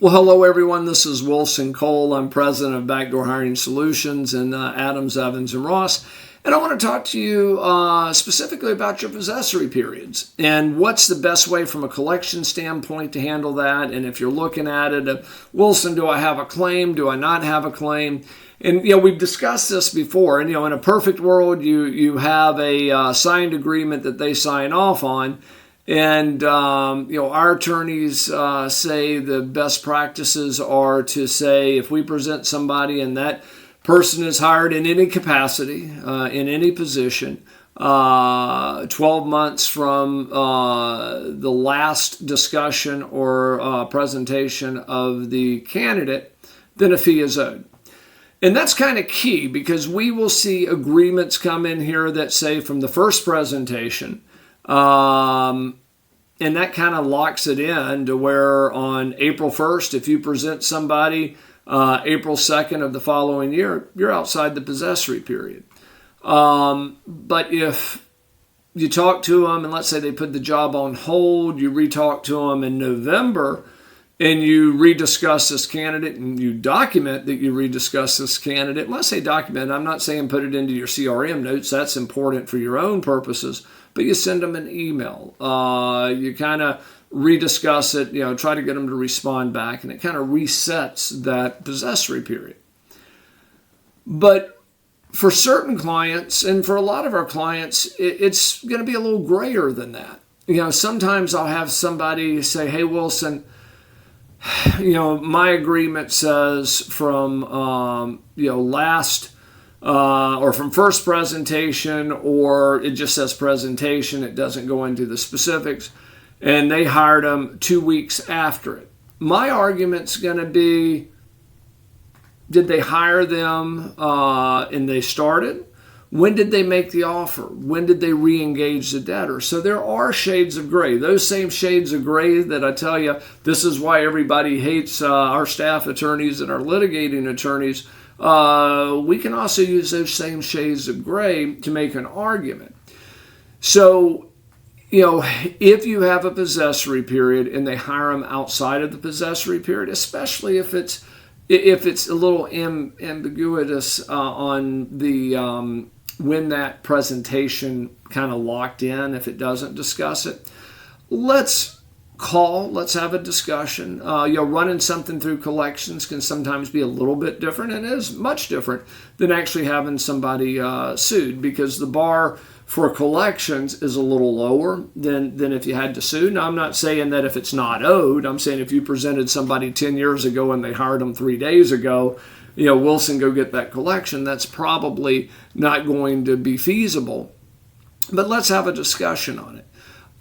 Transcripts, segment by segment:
Well, hello everyone. This is Wilson Cole. I'm president of Backdoor Hiring Solutions in Adams, Evans, and Ross. And I want to talk to you specifically about your possessory periods and what's the best way from a collection standpoint to handle that. And if you're looking at it, Wilson, do I have a claim? Do I not have a claim? And, we've discussed this before. And, in a perfect world, you have a signed agreement that they sign off on. And, our attorneys say the best practices are to say if we present somebody and that person is hired in any capacity, in any position, 12 months from the last discussion or presentation of the candidate, then a fee is owed. And that's kind of key because we will see agreements come in here that say from the first presentation, and that kind of locks it in to where on April 1st, if you present somebody April 2nd of the following year, you're outside the possessory period. But if you talk to them and let's say they put the job on hold, you re-talk to them in November and you rediscuss this candidate and you document that you rediscuss this candidate. When I say document, I'm not saying put it into your CRM notes. That's important for your own purposes. But you send them an email. You kind of rediscuss it, try to get them to respond back, and it kind of resets that possessory period. But for certain clients, and for a lot of our clients, it's going to be a little grayer than that. Sometimes I'll have somebody say, hey, Wilson, my agreement says from, last or from first presentation, or it just says presentation. It doesn't go into the specifics. And they hired them 2 weeks after it. My argument's going to be, did they hire them and they started? When did they make the offer? When did they re-engage the debtor? So there are shades of gray. Those same shades of gray that I tell you, this is why everybody hates our staff attorneys and our litigating attorneys. We can also use those same shades of gray to make an argument. So, if you have a possessory period and they hire them outside of the possessory period, especially if it's a little ambiguous on the when that presentation kind of locked in, if it doesn't discuss it, let's have a discussion. Running something through collections can sometimes be a little bit different and is much different than actually having somebody sued because the bar for collections is a little lower than if you had to sue. Now, I'm not saying that if it's not owed. I'm saying if you presented somebody 10 years ago and they hired them 3 days ago, Wilson, go get that collection. That's probably not going to be feasible. But let's have a discussion on it.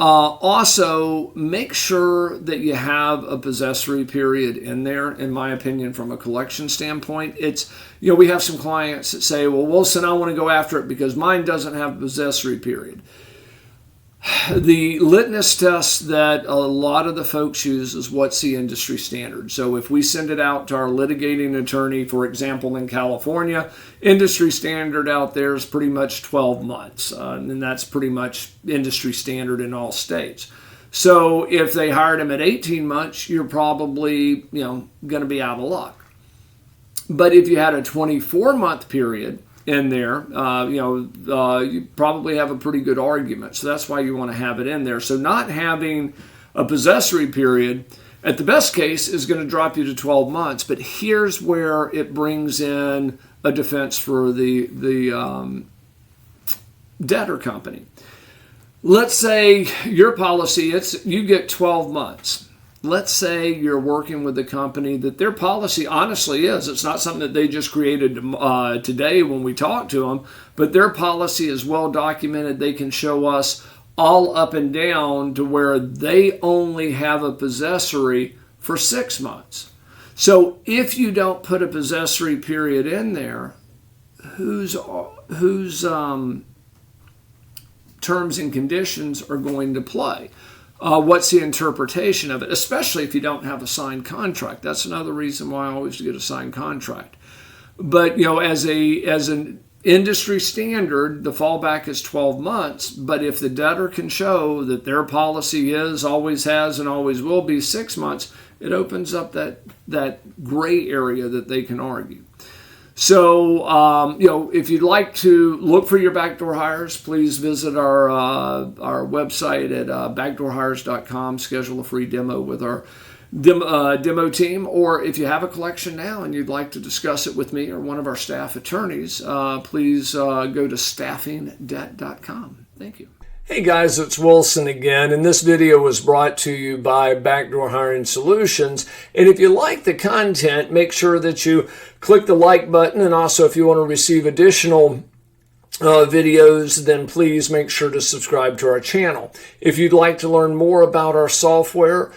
Also, make sure that you have a possessory period in there, in my opinion, from a collection standpoint. It's, we have some clients that say, well, Wilson, I want to go after it because mine doesn't have a possessory period. The litmus test that a lot of the folks use is what's the industry standard. So if we send it out to our litigating attorney, for example, in California, industry standard out there is pretty much 12 months. And that's pretty much industry standard in all states. So if they hired him at 18 months, you're probably, going to be out of luck. But if you had a 24-month period in there, you probably have a pretty good argument. So that's why you want to have it in there. So not having a possessory period, at the best case, is going to drop you to 12 months. But here's where it brings in a defense for the debtor company. Let's say your policy, you get 12 months. Let's say you're working with a company that their policy honestly is, it's not something that they just created today when we talk to them, but their policy is well documented. They can show us all up and down to where they only have a possessory for 6 months. So if you don't put a possessory period in there, whose terms and conditions are going to play? What's the interpretation of it, especially if you don't have a signed contract? That's another reason why I always get a signed contract. But, as an industry standard, the fallback is 12 months. But if the debtor can show that their policy is, always has, and always will be 6 months, it opens up that gray area that they can argue. So, if you'd like to look for your backdoor hires, please visit our website at backdoorhires.com. Schedule a free demo with our demo team. Or if you have a collection now and you'd like to discuss it with me or one of our staff attorneys, please go to staffingdebt.com. Thank you. Hey guys, it's Wilson again, and this video was brought to you by Backdoor Hiring Solutions. And if you like the content, make sure that you click the like button, and also if you want to receive additional videos, then please make sure to subscribe to our channel. If you'd like to learn more about our software,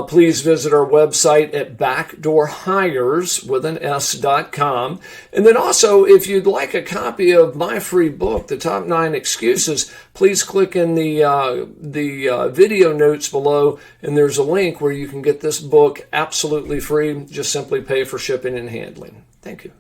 please visit our website at backdoorhires.com. And then also, if you'd like a copy of my free book, The Top 9 Excuses, please click in the video notes below, and there's a link where you can get this book absolutely free. Just simply pay for shipping and handling. Thank you.